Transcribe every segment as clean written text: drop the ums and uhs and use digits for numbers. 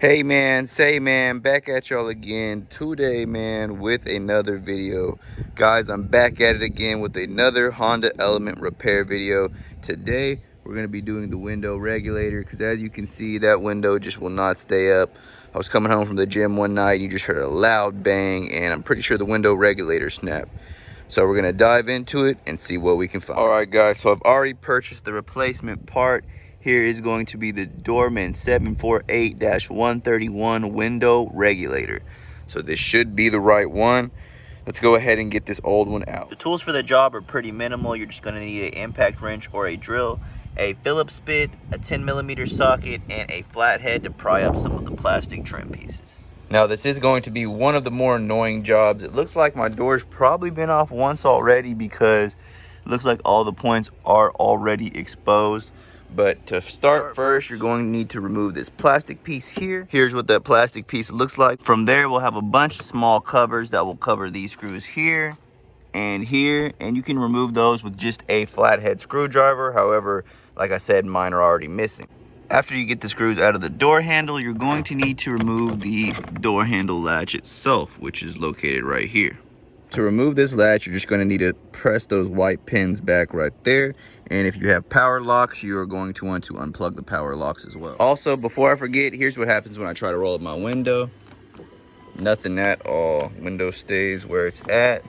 Hey man, say man, back at y'all again today, man, with another video. Guys, I'm back at it again with another Honda Element repair video. Today, we're gonna be doing the window regulator because as you can see, that window just will not stay up. I was coming home from the gym one night and you just heard a loud bang and I'm pretty sure the window regulator snapped. So we're gonna dive into it and see what we can find. All right guys, so I've already purchased the replacement part. Here is going to be the Dorman 748-131 window regulator. So this should be the right one. Let's go ahead and get this old one out. The tools for the job are pretty minimal. You're just gonna need an impact wrench or a drill, a Phillips bit, a 10mm socket, and a flathead to pry up some of the plastic trim pieces. Now this is going to be one of the more annoying jobs. It looks like my door's probably been off once already because it looks like all the points are already exposed. But to start first, you're going to need to remove this plastic piece here. Here's what that plastic piece looks like. From there, we'll have a bunch of small covers that will cover these screws here and here. And you can remove those with just a flathead screwdriver. However, like I said, mine are already missing. After you get the screws out of the door handle, you're going to need to remove the door handle latch itself, which is located right here. To remove this latch, you're just going to need to press those white pins back right there. And if you have power locks, you are going to want to unplug the power locks as well. Also, before I forget, here's what happens when I try to roll up my window. Nothing at all. Window stays where it's at.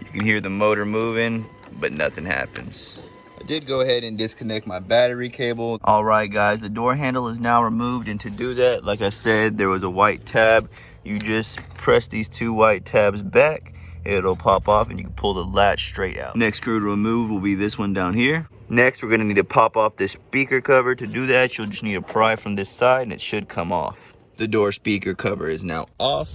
You can hear the motor moving, but nothing happens. I did go ahead and disconnect my battery cable. All right, guys, the door handle is now removed. And to do that, like I said, there was a white tab. You just press these two white tabs back, it'll pop off and you can pull the latch straight out. Next screw to remove will be this one down here. Next, we're gonna need to pop off this speaker cover. To do that, you'll just need to pry from this side and it should come off. The door speaker cover is now off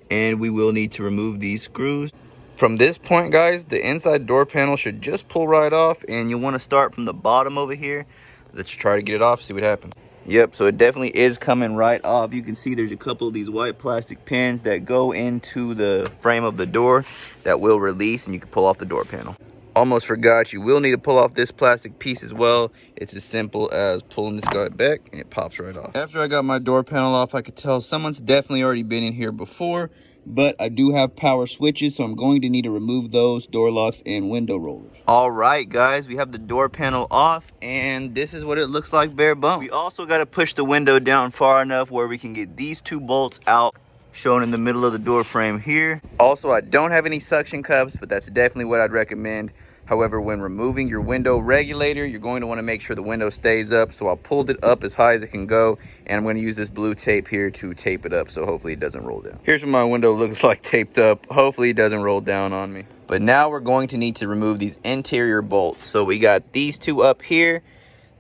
and we will need to remove these screws. From this point, guys, the inside door panel should just pull right off and you'll wanna start from the bottom over here. Let's try to get it off, see what happens. Yep, so it definitely is coming right off. You can see there's a couple of these white plastic pins that go into the frame of the door that will release and you can pull off the door panel. Almost forgot, you will need to pull off this plastic piece as well. It's as simple as pulling this guy back and it pops right off. After I got my door panel off, I could tell someone's definitely already been in here before, but I do have power switches, so I'm going to need to remove those door locks and window rollers. All right, guys, we have the door panel off, and this is what it looks like bare bones. We also got to push the window down far enough where we can get these two bolts out, shown in the middle of the door frame here. Also, I don't have any suction cups, but that's definitely what I'd recommend. However, when removing your window regulator, you're going to want to make sure the window stays up. So I pulled it up as high as it can go, and I'm going to use this blue tape here to tape it up so hopefully it doesn't roll down. Here's what my window looks like taped up. Hopefully it doesn't roll down on me. But now we're going to need to remove these interior bolts. So we got these two up here,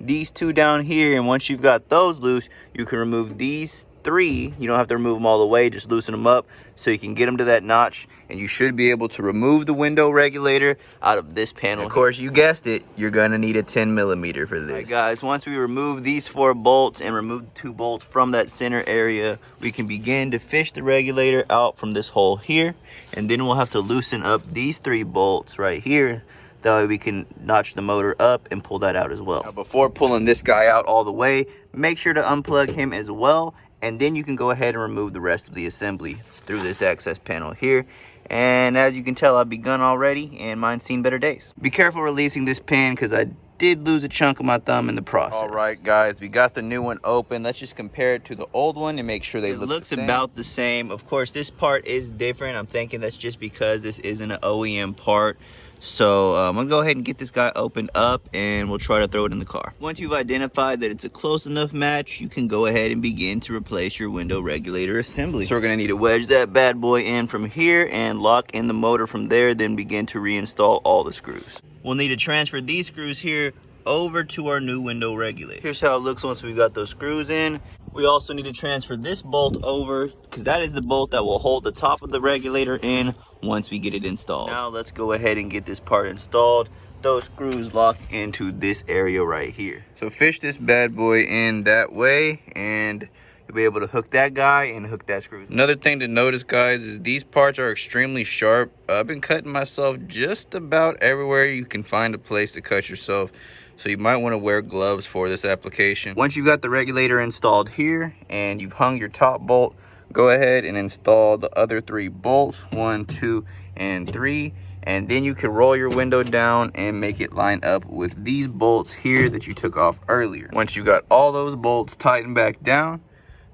these two down here, and once you've got those loose, you can remove these three. You don't have to remove them all the way, just loosen them up so you can get them to that notch, and you should be able to remove the window regulator out of this panel. Of course, you guessed it, you're gonna need a 10mm for this. All right, guys, once we remove these 4 bolts and remove 2 bolts from that center area, we can begin to fish the regulator out from this hole here, and then we'll have to loosen up these 3 bolts right here. That way we can notch the motor up and pull that out as well. Now, before pulling this guy out all the way, make sure to unplug him as well, and then you can go ahead and remove the rest of the assembly through this access panel here. And as you can tell, I've begun already and mine's seen better days. Be careful releasing this pin because I did lose a chunk of my thumb in the process. All right, guys, we got the new one open. Let's just compare it to the old one and make sure they look the same. It looks about the same. Of course, this part is different. I'm thinking that's just because this isn't an OEM part. So I'm gonna go ahead and get this guy opened up and we'll try to throw it in the car. Once you've identified that it's a close enough match, you can go ahead and begin to replace your window regulator assembly. So we're gonna need to wedge that bad boy in from here and lock in the motor from there, then begin to reinstall all the screws. We'll need to transfer these screws here over to our new window regulator. Here's how it looks once we got those screws in. We also need to transfer this bolt over because that is the bolt that will hold the top of the regulator in once we get it installed. Now let's go ahead and get this part installed. Those screws lock into this area right here. So fish this bad boy in that way and you'll be able to hook that guy and hook that screw. Another thing to notice, guys, is these parts are extremely sharp. I've been cutting myself just about everywhere you can find a place to cut yourself. so you might want to wear gloves for this application. Once you've got the regulator installed here and you've hung your top bolt, go ahead and install the other 3 bolts, 1, 2, and 3. And then you can roll your window down and make it line up with these bolts here that you took off earlier. Once you got all those bolts tightened back down,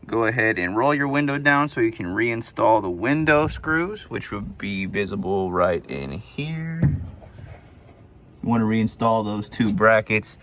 go ahead and roll your window down so you can reinstall the window screws, which would be visible right in here. You want to reinstall those 2 brackets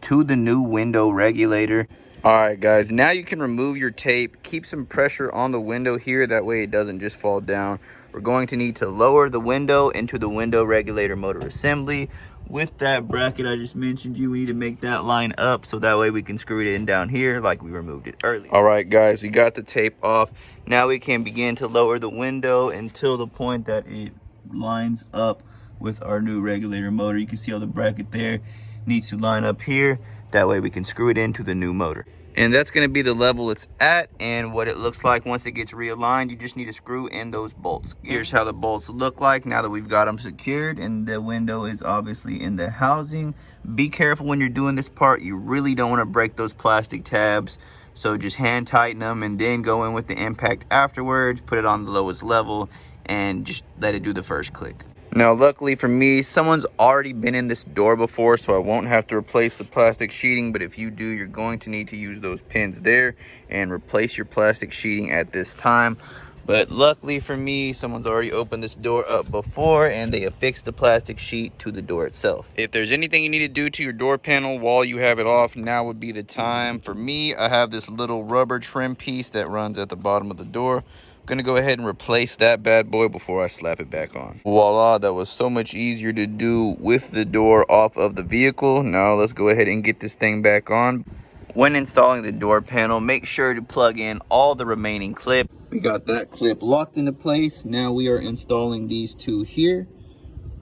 to the new window regulator. All right, guys, now you can remove your tape. Keep some pressure on the window here, that way it doesn't just fall down. We're going to need to lower the window into the window regulator motor assembly. With that bracket I just mentioned you, we need to make that line up so that way we can screw it in down here like we removed it earlier. All right, guys, we got the tape off. Now we can begin to lower the window until the point that it lines up with our new regulator motor. You can see how the bracket there needs to line up here. That way we can screw it into the new motor. And that's going to be the level it's at and what it looks like once it gets realigned. You just need to screw in those bolts. Here's how the bolts look like now that we've got them secured and the window is obviously in the housing. Be careful when you're doing this part. You really don't want to break those plastic tabs. So just hand tighten them and then go in with the impact afterwards. Put it on the lowest level and just let it do the first click. Now, luckily for me, someone's already been in this door before, so I won't have to replace the plastic sheeting. But if you do, you're going to need to use those pins there and replace your plastic sheeting at this time. But luckily for me, someone's already opened this door up before and they affixed the plastic sheet to the door itself. If there's anything you need to do to your door panel while you have it off, now would be the time. For me, I have this little rubber trim piece that runs at the bottom of the door. Gonna go ahead and replace that bad boy before I slap it back on. Voila, that was so much easier to do with the door off of the vehicle. Now let's go ahead and get this thing back on. When installing the door panel, make sure to plug in all the remaining clips. We got that clip locked into place. Now we are installing these 2 here.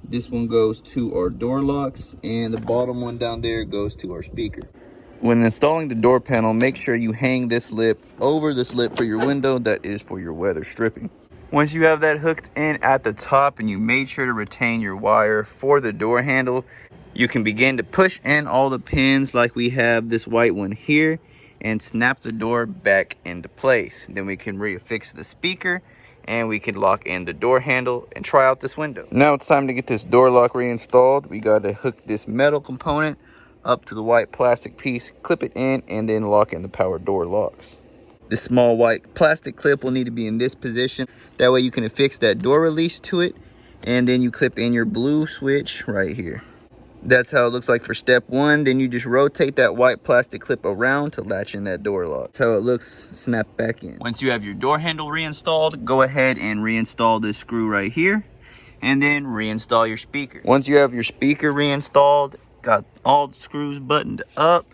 This one goes to our door locks and the bottom one down there goes to our speaker. When installing the door panel, make sure you hang this lip over this lip for your window. That is for your weather stripping. Once you have that hooked in at the top and you made sure to retain your wire for the door handle, you can begin to push in all the pins like we have this white one here and snap the door back into place. Then we can reaffix the speaker and we can lock in the door handle and try out this window. Now it's time to get this door lock reinstalled. We got to hook this metal component up to the white plastic piece, clip it in, and then lock in the power door locks. This small white plastic clip will need to be in this position. That way you can affix that door release to it, and then you clip in your blue switch right here. That's how it looks like for step 1. Then you just rotate that white plastic clip around to latch in that door lock. That's how it looks snapped back in. Once you have your door handle reinstalled, go ahead and reinstall this screw right here, and then reinstall your speaker. Once you have your speaker reinstalled, got all the screws buttoned up,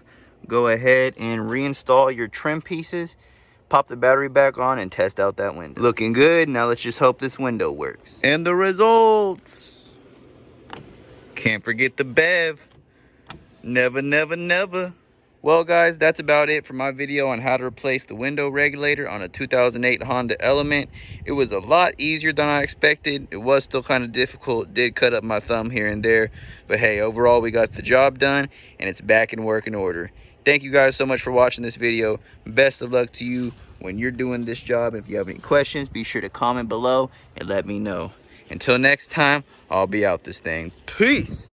go ahead and reinstall your trim pieces, pop the battery back on, and test out that window. Looking good. Now let's just hope this window works. And the results. Can't forget the bev. Never, never, never. Well, guys, that's about it for my video on how to replace the window regulator on a 2008 Honda Element. It was a lot easier than I expected. It was still kind of difficult. Did cut up my thumb here and there. But hey, overall, we got the job done and it's back in working order. Thank you guys so much for watching this video. Best of luck to you when you're doing this job. If you have any questions, be sure to comment below and let me know. Until next time, I'll be out this thing. Peace.